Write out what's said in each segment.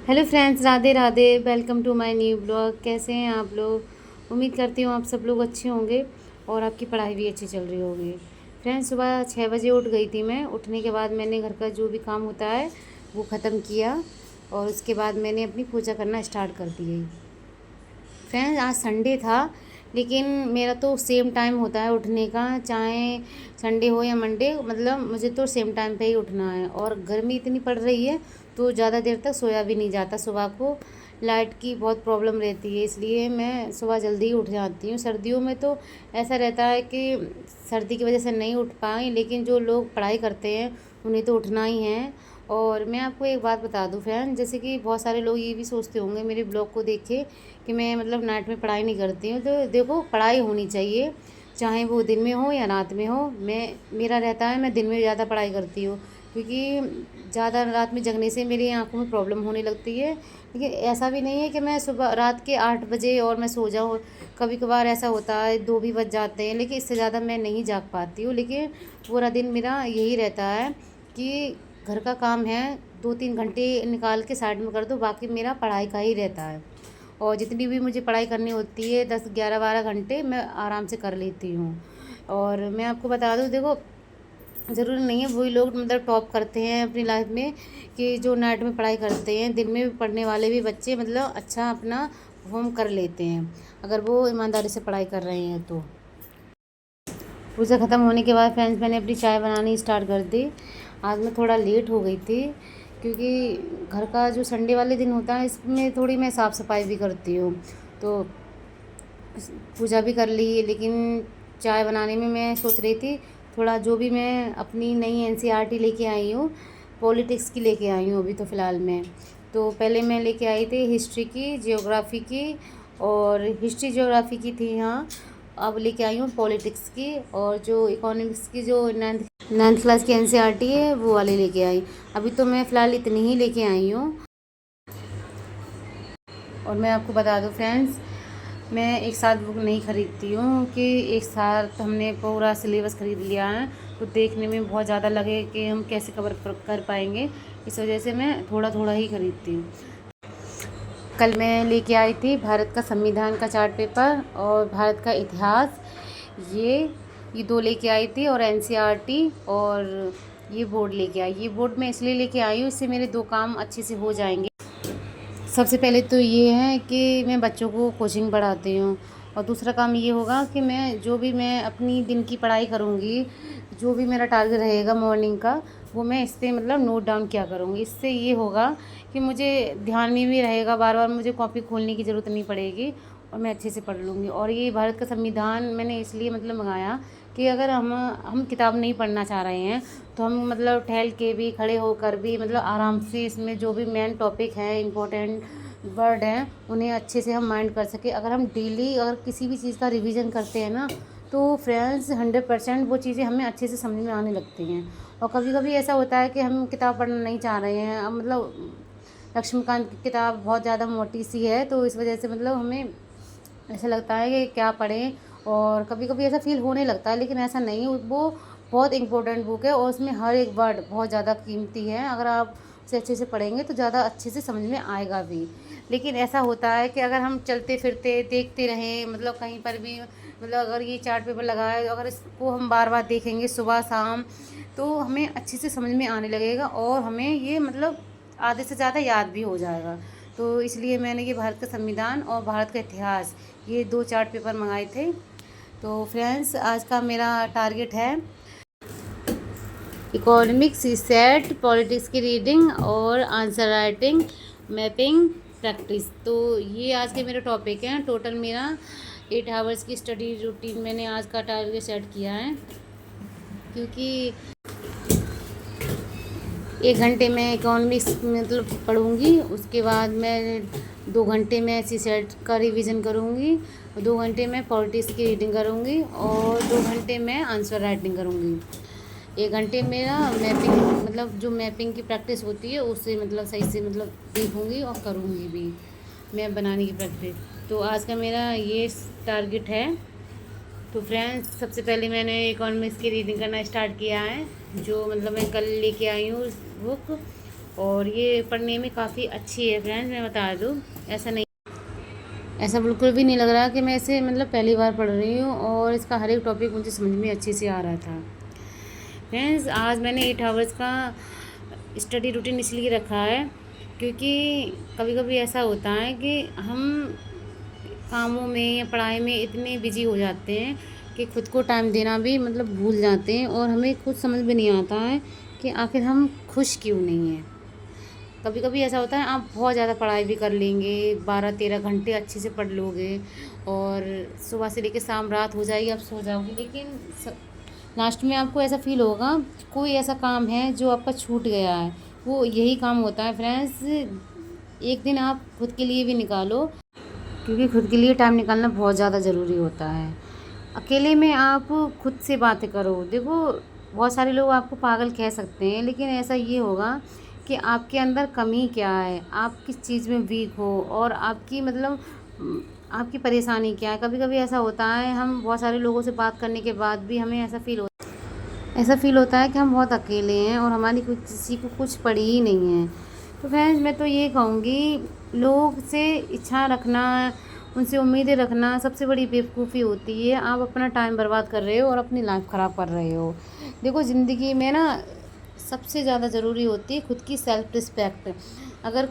Hello friends, Radhe Radhe. Welcome to my new blog. कैसे हैं आप लोग? उम्मीद करती हूँ आप सब लोग अच्छे होंगे और आपकी पढ़ाई भी अच्छी चल रही होगी। फ्रेंड्स, सुबह 6 बजे उठ गई थी मैं। उठने के बाद मैंने घर का जो भी काम होता है वो ख़त्म किया और उसके बाद मैंने अपनी पूजा करना स्टार्ट कर दी। फ्रेंड्स, आज संडे था, लेकिन मेरा तो सेम टाइम होता है उठने का, चाहे संडे हो या मंडे। मतलब मुझे तो सेम टाइम पे ही उठना है। और गर्मी इतनी पड़ रही है तो ज़्यादा देर तक सोया भी नहीं जाता। सुबह को लाइट की बहुत प्रॉब्लम रहती है, इसलिए मैं सुबह जल्दी ही उठ जाती हूँ। सर्दियों में तो ऐसा रहता है कि सर्दी की वजह से नहीं उठ पाए, लेकिन जो लोग पढ़ाई करते हैं उन्हें तो उठना ही है। और मैं आपको एक बात बता दूं फ्रेंड, जैसे कि बहुत सारे लोग ये भी सोचते होंगे मेरे ब्लॉग को देख के कि मैं मतलब नाइट में पढ़ाई नहीं करती हूँ। तो देखो, पढ़ाई होनी चाहिए, चाहे वो दिन में हो या रात में हो। मेरा रहता है मैं दिन में ज़्यादा पढ़ाई करती हूँ, क्योंकि ज़्यादा रात में जगने से मेरी आंखों में प्रॉब्लम होने लगती है। लेकिन ऐसा भी नहीं है कि मैं सुबह रात के 8 बजे और मैं सो जाऊँ। कभी कभार ऐसा होता है 2 भी बज जाते हैं, लेकिन इससे ज़्यादा मैं नहीं जाग पाती हूँ। लेकिन पूरा दिन मेरा यही रहता है कि घर का काम है, 2-3 घंटे निकाल के साइड में कर दो, बाकी मेरा पढ़ाई का ही रहता है। और जितनी भी मुझे पढ़ाई करनी होती है 10-11-12 घंटे मैं आराम से कर लेती हूँ। और मैं आपको बता दूँ, देखो, ज़रूरी नहीं है वही लोग मतलब टॉप करते हैं अपनी लाइफ में कि जो नाइट में पढ़ाई करते हैं। दिन में भी पढ़ने वाले भी बच्चे मतलब अच्छा अपना परफॉर्म कर लेते हैं, अगर वो ईमानदारी से पढ़ाई कर रहे हैं तो। पूजा ख़त्म होने के बाद फ्रेंड्स मैंने अपनी चाय बनानी स्टार्ट कर दी। आज मैं थोड़ा लेट हो गई थी, क्योंकि घर का जो संडे वाले दिन होता है इसमें थोड़ी मैं साफ़ सफाई भी करती हूँ। तो पूजा भी कर ली, लेकिन चाय बनाने में मैं सोच रही थी थोड़ा जो भी मैं अपनी नई एनसीईआरटी लेके आई हूँ, पॉलिटिक्स की लेके आई हूँ अभी तो फ़िलहाल में। तो पहले मैं लेके आई थी हिस्ट्री की, जियोग्राफी की, और हिस्ट्री जियोग्राफी की थी हाँ। अब लेके आई हूँ पॉलिटिक्स की, और जो इकोनॉमिक्स की जो नाइन्थ क्लास की एनसीईआरटी है वो वाली लेके आई। अभी तो मैं फ़िलहाल इतनी ही लेके आई हूँ। और मैं आपको बता दूँ फ्रेंड्स, मैं एक साथ बुक नहीं ख़रीदती हूँ कि एक साथ हमने पूरा सिलेबस ख़रीद लिया है तो देखने में बहुत ज़्यादा लगे कि हम कैसे कवर कर पाएंगे। इस वजह से मैं थोड़ा थोड़ा ही ख़रीदती हूँ। कल मैं लेके आई थी भारत का संविधान का चार्ट पेपर और भारत का इतिहास। ये ये दो लेके आई थी, और एनसीईआरटी, और ये बोर्ड लेके आई। ये बोर्ड मैं इसलिए लेके आई हूँ, इससे मेरे 2 काम अच्छे से हो जाएंगे। सबसे पहले तो ये है कि मैं बच्चों को कोचिंग पढ़ाती हूँ, और दूसरा काम ये होगा कि मैं अपनी दिन की पढ़ाई करूँगी, जो भी मेरा टारगेट रहेगा मॉर्निंग का, वो मैं इस पर मतलब नोट डाउन किया करूँगी। इससे ये होगा कि मुझे ध्यान में भी रहेगा, बार बार मुझे कॉपी खोलने की ज़रूरत नहीं पड़ेगी और मैं अच्छे से पढ़ लूँगी। और ये भारत का संविधान मैंने इसलिए मतलब मंगाया कि अगर हम किताब नहीं पढ़ना चाह रहे हैं तो हम मतलब ठहल के भी, खड़े होकर भी, मतलब आराम से इसमें जो भी मेन टॉपिक है, इम्पोर्टेंट वर्ड हैं, उन्हें अच्छे से हम माइंड कर सके। अगर हम डेली अगर किसी भी चीज़ का रिवीजन करते हैं ना, तो फ्रेंड्स 100% वो चीज़ें हमें अच्छे से समझ में आने लगती हैं। और कभी कभी ऐसा होता है कि हम किताब पढ़ना नहीं चाह रहे हैं, अब मतलब लक्ष्मीकांत की किताब बहुत ज़्यादा मोटी सी है, तो इस वजह से मतलब हमें ऐसा लगता है कि क्या पढ़ें, और कभी कभी ऐसा फील होने लगता है, लेकिन ऐसा नहीं। वो बहुत इंपॉर्टेंट बुक है और उसमें हर एक वर्ड बहुत ज़्यादा कीमती है। अगर आप उसे अच्छे से पढ़ेंगे तो ज़्यादा अच्छे से समझ में आएगा भी। लेकिन ऐसा होता है कि अगर हम चलते फिरते देखते रहें, मतलब कहीं पर भी, मतलब अगर ये चार्ट पेपर लगा है, अगर इसको हम बार बार देखेंगे सुबह शाम, तो हमें अच्छे से समझ में आने लगेगा और हमें ये मतलब आधे से ज़्यादा याद भी हो जाएगा। तो इसलिए मैंने ये भारत का संविधान और भारत का इतिहास, ये 2 चार्ट पेपर मंगाए थे। तो फ्रेंड्स, आज का मेरा टारगेट है इकोनॉमिक्स, सेट, पॉलिटिक्स की रीडिंग और आंसर राइटिंग, मैपिंग, प्रैक्टिस। तो ये आज के मेरे टॉपिक हैं। टोटल मेरा 8 आवर्स की स्टडी रूटीन मैंने आज का टारगेट सेट किया है, क्योंकि 1 घंटे मैं इकोनॉमिक्स मतलब पढ़ूँगी, उसके बाद मैं 2 घंटे में ऐसी सेट का रिवीजन करूँगी, 2 घंटे मैं पॉलिटिक्स की रीडिंग करूँगी, और 2 घंटे मैं आंसर राइटिंग करूँगी। 1 घंटे मेरा मैपिंग, मतलब जो मैपिंग की प्रैक्टिस होती है उससे मतलब सही से मतलब देखूँगी और करूँगी भी मैप बनाने की प्रैक्टिस। तो आज का मेरा ये टारगेट है। तो फ्रेंड्स, सबसे पहले मैंने इकोनॉमिक्स की रीडिंग करना स्टार्ट किया है, जो मतलब मैं कल लेके आई हूँ बुक। और ये पढ़ने में काफ़ी अच्छी है फ्रेंड्स, मैं बता दूँ। ऐसा नहीं, ऐसा बिल्कुल भी नहीं लग रहा कि मैं इसे मतलब पहली बार पढ़ रही हूँ, और इसका हर एक टॉपिक मुझे समझ में अच्छे से आ रहा था। फ्रेंड्स, आज मैंने 8 आवर्स का स्टडी रूटीन इसलिए रखा है क्योंकि कभी कभी ऐसा होता है कि हम कामों में या पढ़ाई में इतने बिजी हो जाते हैं कि खुद को टाइम देना भी मतलब भूल जाते हैं, और हमें खुद समझ में नहीं आता है कि आखिर हम खुश क्यों नहीं हैं। कभी कभी ऐसा होता है, आप बहुत ज़्यादा पढ़ाई भी कर लेंगे, 12-13 घंटे अच्छे से पढ़ लोगे, और सुबह से लेकर शाम रात हो जाएगी, आप सो जाओगे, लेकिन लास्ट में आपको ऐसा फील होगा कि कोई ऐसा काम है जो आपका छूट गया है। वो यही काम होता है फ्रेंड्स, एक दिन आप खुद के लिए भी निकालो, क्योंकि खुद के लिए टाइम निकालना बहुत ज़्यादा ज़रूरी होता है। अकेले में आप खुद से बातें करो। देखो, बहुत सारे लोग आपको पागल कह सकते हैं, लेकिन ऐसा ये होगा कि आपके अंदर कमी क्या है, आप किस चीज़ में वीक हो, और आपकी मतलब आपकी परेशानी क्या है। कभी कभी ऐसा होता है, हम बहुत सारे लोगों से बात करने के बाद भी हमें ऐसा फील होता है कि हम बहुत अकेले हैं और हमारी कुछ किसी को कुछ पड़ी ही नहीं है। तो फ्रेंड्स, मैं तो ये कहूँगी, लोग से इच्छा रखना, उनसे उम्मीदें रखना सबसे बड़ी बेवकूफ़ी होती है। आप अपना टाइम बर्बाद कर रहे हो और अपनी लाइफ ख़राब कर रहे हो। देखो, ज़िंदगी में ना सबसे ज़्यादा ज़रूरी होती है खुद की सेल्फ़ रिस्पेक्ट। अगर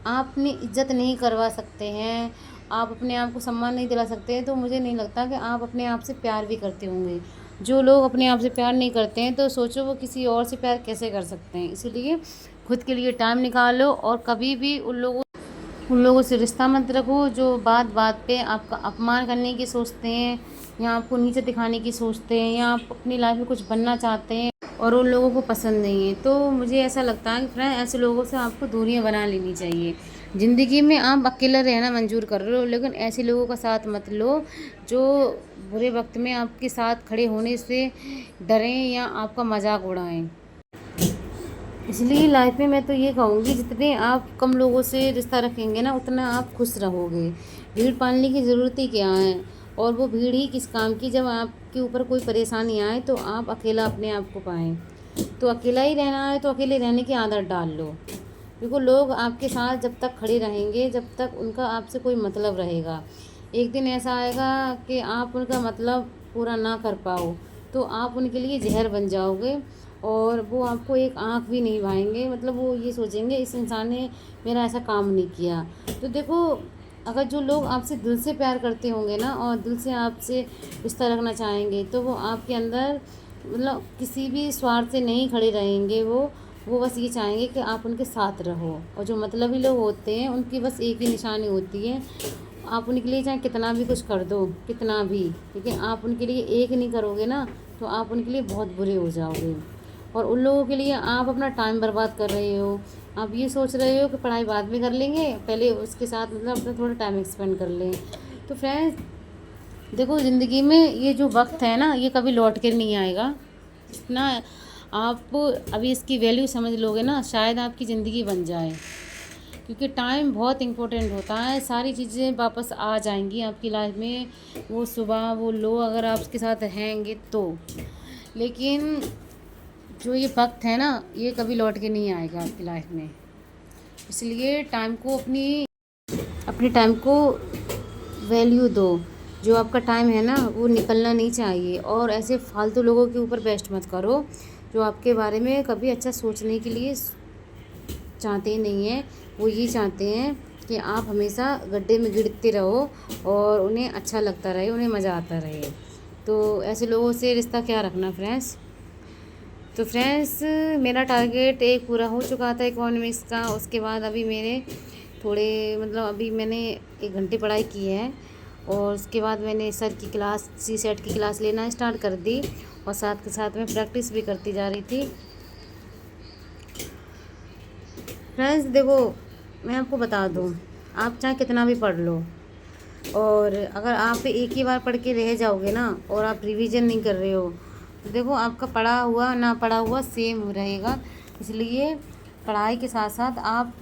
आप अपनी इज़्ज़त नहीं करवा सकते हैं, आप अपने आप को सम्मान नहीं दिला सकते हैं, तो मुझे नहीं लगता कि आप अपने आप से प्यार भी करते होंगे। जो लोग अपने आप से प्यार नहीं करते हैं, तो सोचो वो किसी और से प्यार कैसे कर सकते हैं। इसीलिए खुद के लिए टाइम निकालो, और कभी भी उन लोगों से रिश्ता मत रखो जो बात बात पे आपका अपमान करने की सोचते हैं, या आपको नीचे दिखाने की सोचते हैं, या आप अपनी लाइफ में कुछ बनना चाहते हैं और उन लोगों को पसंद नहीं है। तो मुझे ऐसा लगता है कि फ्रेंड, ऐसे लोगों से आपको दूरियां बना लेनी चाहिए। ज़िंदगी में आप अकेला रहना मंजूर कर रहे हो, लेकिन ऐसे लोगों का साथ मत लो जो बुरे वक्त में आपके साथ खड़े होने से डरें या आपका मजाक उड़ाएं। इसलिए लाइफ में मैं तो ये कहूँगी, जितने आप कम लोगों से रिश्ता रखेंगे ना, उतना आप खुश रहोगे। भीड़ पालने की ज़रूरत ही क्या है, और वो भीड़ ही किस काम की, जब आपके ऊपर कोई परेशानी आए तो आप अकेला अपने आप को पाएँ। तो अकेला ही रहना है तो अकेले रहने की आदत डाल लो। देखो, लोग आपके साथ जब तक खड़े रहेंगे, जब तक उनका आपसे कोई मतलब रहेगा। एक दिन ऐसा आएगा कि आप उनका मतलब पूरा ना कर पाओ, तो आप उनके लिए जहर बन जाओगे, और वो आपको एक आँख भी नहीं भाएंगे। मतलब वो ये सोचेंगे, इस इंसान ने मेरा ऐसा काम नहीं किया। तो देखो, अगर जो लोग आपसे दिल से प्यार करते होंगे ना, और दिल से आपसे रिश्ता रखना चाहेंगे, तो वो आपके अंदर मतलब किसी भी स्वार्थ से नहीं खड़े रहेंगे। वो बस ये चाहेंगे कि आप उनके साथ रहो। और जो मतलबी लोग होते हैं, उनकी बस एक ही निशानी होती है, आप उनके लिए चाहे कितना भी कुछ कर दो, कितना भी, लेकिन आप उनके लिए एक नहीं करोगे ना, तो आप उनके लिए बहुत बुरे हो जाओगे। और उन लोगों के लिए आप अपना टाइम बर्बाद कर रहे हो। आप ये सोच रहे हो कि पढ़ाई बाद में कर लेंगे, पहले उसके साथ मतलब अपना थोड़ा टाइम एक्सपेंड कर लें। तो फ्रेंड्स, देखो, ज़िंदगी में ये जो वक्त है ना, ये कभी लौट के नहीं आएगा। जितना आप अभी इसकी वैल्यू समझ लोगे ना, शायद आपकी ज़िंदगी बन जाए, क्योंकि टाइम बहुत इम्पोर्टेंट होता है। सारी चीज़ें वापस आ जाएंगी आपकी लाइफ में, वो सुबह वो लो, अगर आप उसके साथ रहेंगे तो। लेकिन जो ये वक्त है ना, ये कभी लौट के नहीं आएगा आपकी लाइफ में। इसलिए अपने टाइम को वैल्यू दो। जो आपका टाइम है ना, वो निकलना नहीं चाहिए, और ऐसे फालतू लोगों के ऊपर वेस्ट मत करो जो आपके बारे में कभी अच्छा सोचने के लिए चाहते ही नहीं हैं। वो ये चाहते हैं कि आप हमेशा गड्ढे में गिरते रहो, और उन्हें अच्छा लगता रहे, उन्हें मज़ा आता रहे। तो ऐसे लोगों से रिश्ता क्या रखना फ्रेंड्स। तो फ्रेंड्स, मेरा टारगेट एक पूरा हो चुका था इकोनॉमिक्स का। उसके बाद अभी मेरे थोड़े मतलब अभी मैंने 1 घंटे पढ़ाई की है, और उसके बाद मैंने सर की क्लास, CSET की क्लास लेना स्टार्ट कर दी, और साथ के साथ में प्रैक्टिस भी करती जा रही थी। फ्रेंड्स, देखो, मैं आपको बता दूँ, आप चाहे कितना भी पढ़ लो, और अगर आप एक ही बार पढ़ के रह जाओगे ना, और आप रिवीजन नहीं कर रहे हो, तो देखो, आपका पढ़ा हुआ ना पढ़ा हुआ सेम रहेगा। इसलिए पढ़ाई के साथ साथ आप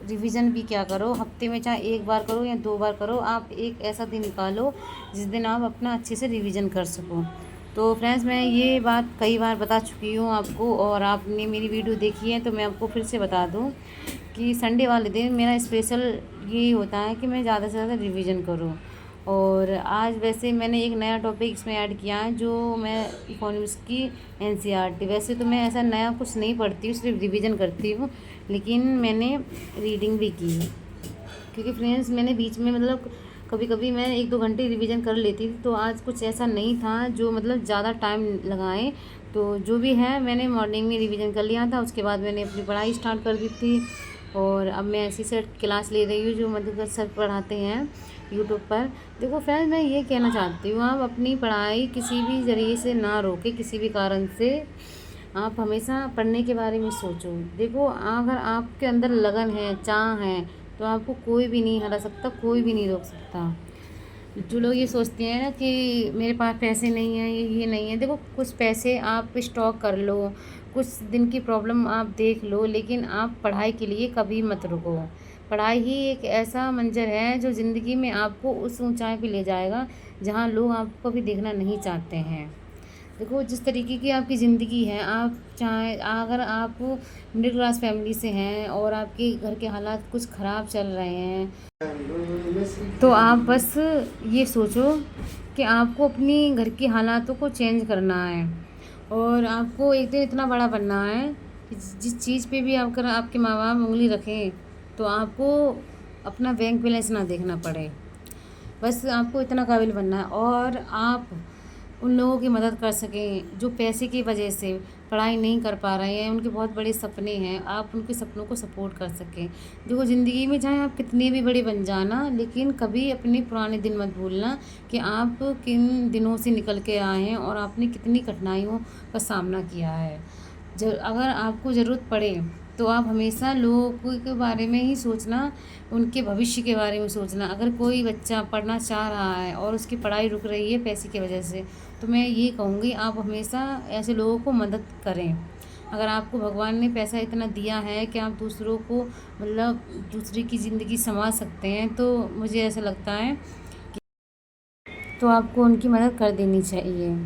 रिवीजन भी क्या करो, हफ्ते में चाहे 1 बार करो या 2 बार करो, आप एक ऐसा दिन निकालो जिस दिन आप अपना अच्छे से रिवीजन कर सको। तो फ्रेंड्स, मैं ये बात कई बार बता चुकी हूँ आपको, और आपने मेरी वीडियो देखी है तो मैं आपको फिर से बता दूँ कि संडे वाले दिन मेरा स्पेशल यही होता है कि मैं ज़्यादा से ज़्यादा रिवीजन करूँ। और आज वैसे मैंने एक नया टॉपिक इसमें ऐड किया है, जो मैं इकोनॉमिक्स की एनसीईआरटी, वैसे तो मैं ऐसा नया कुछ नहीं पढ़ती हूँ, सिर्फ रिवीजन करती हूँ, लेकिन मैंने रीडिंग भी की है। क्योंकि फ्रेंड्स, मैंने बीच में मतलब कभी कभी मैं 1-2 घंटे रिवीजन कर लेती थी, तो आज कुछ ऐसा नहीं था जो मतलब ज़्यादा टाइम लगाए। तो जो भी है मैंने मॉर्निंग में रिवीजन कर लिया था, उसके बाद मैंने अपनी पढ़ाई स्टार्ट कर दी थी। और अब मैं ऐसी सर क्लास ले रही हूँ जो मधुकर सर पढ़ाते हैं यूट्यूब पर। देखो फ्रेंड्स, मैं ये कहना चाहती हूँ, आप अपनी पढ़ाई किसी भी ज़रिए से ना रोके, किसी भी कारण से आप हमेशा पढ़ने के बारे में सोचो। देखो, अगर आपके अंदर लगन है, चाह है, तो आपको कोई भी नहीं हरा सकता, कोई भी नहीं रोक सकता। जो लोग ये सोचते हैं ना कि मेरे पास पैसे नहीं हैं, ये नहीं है, देखो कुछ पैसे आप स्टॉक कर लो, कुछ दिन की प्रॉब्लम आप देख लो, लेकिन आप पढ़ाई के लिए कभी मत रुको। पढ़ाई ही एक ऐसा मंजर है जो ज़िंदगी में आपको उस ऊंचाई पे ले जाएगा जहाँ लोग आपको कभी देखना नहीं चाहते हैं। देखो, जिस तरीके की आपकी ज़िंदगी है, आप चाहे अगर आप मिडिल क्लास फैमिली से हैं और आपके घर के हालात कुछ ख़राब चल रहे हैं, तो आप बस ये सोचो कि आपको अपनी घर की हालातों को चेंज करना है, और आपको एक दिन इतना बड़ा बनना है कि जिस चीज़ पे भी अगर आपके माँ बाप उंगली रखें तो आपको अपना बैंक बैलेंस ना देखना पड़े। बस आपको इतना काबिल बनना है, और आप उन लोगों की मदद कर सकें जो पैसे की वजह से पढ़ाई नहीं कर पा रहे हैं, उनके बहुत बड़े सपने हैं, आप उनके सपनों को सपोर्ट कर सकें। देखो, ज़िंदगी में चाहे आप कितने भी बड़े बन जाना, लेकिन कभी अपने पुराने दिन मत भूलना कि आप किन दिनों से निकल के आए हैं और आपने कितनी कठिनाइयों का सामना किया है। अगर आपको ज़रूरत पड़े तो आप हमेशा लोगों के बारे में ही सोचना, उनके भविष्य के बारे में सोचना। अगर कोई बच्चा पढ़ना चाह रहा है और उसकी पढ़ाई रुक रही है पैसे की वजह से, तो मैं ये कहूँगी आप हमेशा ऐसे लोगों को मदद करें। अगर आपको भगवान ने पैसा इतना दिया है कि आप दूसरों को मतलब दूसरे की ज़िंदगी संवार सकते हैं, तो मुझे ऐसा लगता है तो आपको उनकी मदद कर देनी चाहिए।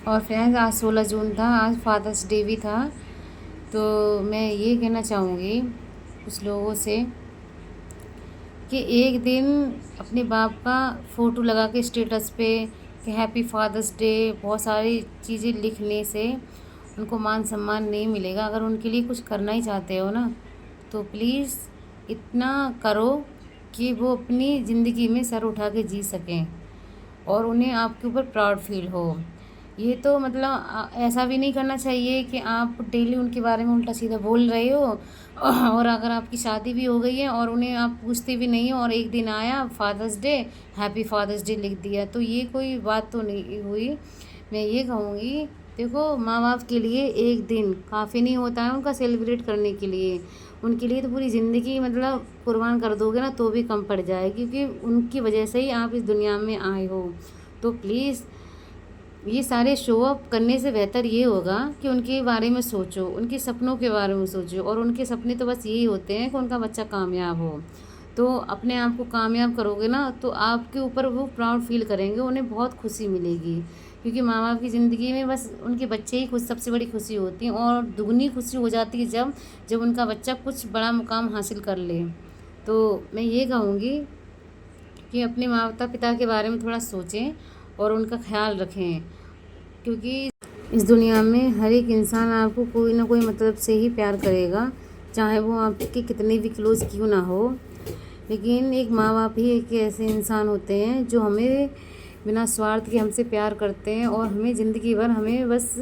और फ्रेंड्स, आज 16 जून था, आज फादर्स डे भी था। तो मैं ये कहना चाहूँगी कुछ लोगों से कि एक दिन अपने बाप का फ़ोटो लगा के स्टेटस पे कि हैप्पी फादर्स डे, बहुत सारी चीज़ें लिखने से उनको मान सम्मान नहीं मिलेगा। अगर उनके लिए कुछ करना ही चाहते हो ना, तो प्लीज़ इतना करो कि वो अपनी ज़िंदगी में सर उठा के जी सकें और उन्हें आपके ऊपर प्राउड फील हो। ये तो मतलब ऐसा भी नहीं करना चाहिए कि आप डेली उनके बारे में उल्टा सीधा बोल रहे हो, और अगर आपकी शादी भी हो गई है और उन्हें आप पूछते भी नहीं हो, और एक दिन आया Father's Day, happy Father's Day लिख दिया, तो ये कोई बात तो नहीं हुई। मैं ये कहूँगी देखो, माँ बाप के लिए एक दिन काफ़ी नहीं होता है उनका सेलिब्रेट करने के लिए। उनके लिए तो पूरी ज़िंदगी मतलब कुर्बान कर दोगे ना तो भी कम पड़ जाए, क्योंकि उनकी वजह से ही आप इस दुनिया में आए हो। तो प्लीज़ ये सारे शो अप करने से बेहतर ये होगा कि उनके बारे में सोचो, उनके सपनों के बारे में सोचो। और उनके सपने तो बस यही होते हैं कि उनका बच्चा कामयाब हो। तो अपने आप को कामयाब करोगे ना तो आपके ऊपर वो प्राउड फील करेंगे, उन्हें बहुत खुशी मिलेगी। क्योंकि माँ बाप की ज़िंदगी में बस उनके बच्चे ही खुश सबसे बड़ी खुशी होती है, और दुगनी खुशी हो जाती है जब जब उनका बच्चा कुछ बड़ा मुकाम हासिल कर ले। तो मैं ये कहूँगी कि अपने माता पिता के बारे में थोड़ा सोचें और उनका ख्याल रखें, क्योंकि इस दुनिया में हर एक इंसान आपको कोई ना कोई मतलब से ही प्यार करेगा, चाहे वो आपके कितने भी क्लोज क्यों ना हो। लेकिन एक माँ बाप ही एक ऐसे इंसान होते हैं जो हमें बिना स्वार्थ के हमसे प्यार करते हैं, और हमें ज़िंदगी भर हमें बस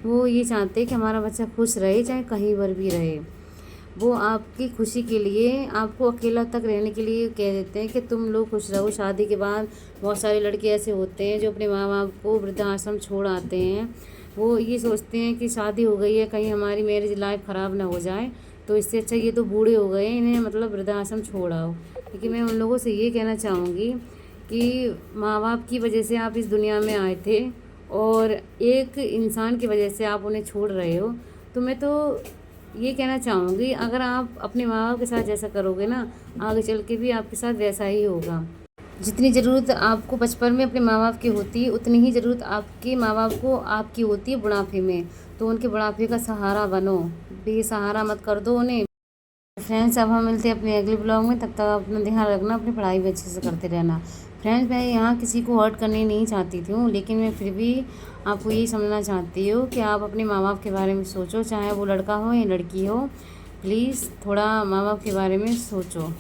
वो ये चाहते हैं कि हमारा बच्चा खुश रहे, चाहे कहीं पर भी रहे। वो आपकी खुशी के लिए आपको अकेला तक रहने के लिए कह देते हैं कि तुम लोग खुश रहो। शादी के बाद बहुत सारे लड़के ऐसे होते हैं जो अपने माँ बाप को वृद्धाश्रम छोड़ आते हैं। वो ये सोचते हैं कि शादी हो गई है, कहीं हमारी मैरिज लाइफ ख़राब ना हो जाए, तो इससे अच्छा ये तो बूढ़े हो गए, इन्हें मतलब वृद्धाश्रम छोड़ आओ। लेकिन मैं उन लोगों से ये कहना चाहूँगी कि माँ बाप की वजह से आप इस दुनिया में आए थे, और एक इंसान की वजह से आप उन्हें छोड़ रहे हो। तो मैं तो ये कहना चाहूँगी, अगर आप अपने माँ बाप के साथ जैसा करोगे ना, आगे चल के भी आपके साथ वैसा ही होगा। जितनी ज़रूरत आपको बचपन में अपने माँ बाप की होती है, उतनी ही ज़रूरत आपके माँ बाप को आपकी होती है बुढ़ापे में। तो उनके बुढ़ापे का सहारा बनो, बेसहारा मत कर दो उन्हें। फ्रेंड्स, अब हम मिलते हैं अपने अगले ब्लॉग में। तब तक अपना ध्यान रखना, अपनी पढ़ाई भी अच्छे से करते रहना। फ्रेंड्स, मैं यहाँ किसी को हर्ट करने नहीं चाहती थी, लेकिन मैं फिर भी आपको यही समझना चाहती हूँ कि आप अपने माँ बाप के बारे में सोचो, चाहे वो लड़का हो या लड़की हो। प्लीज़ थोड़ा माँ बाप के बारे में सोचो।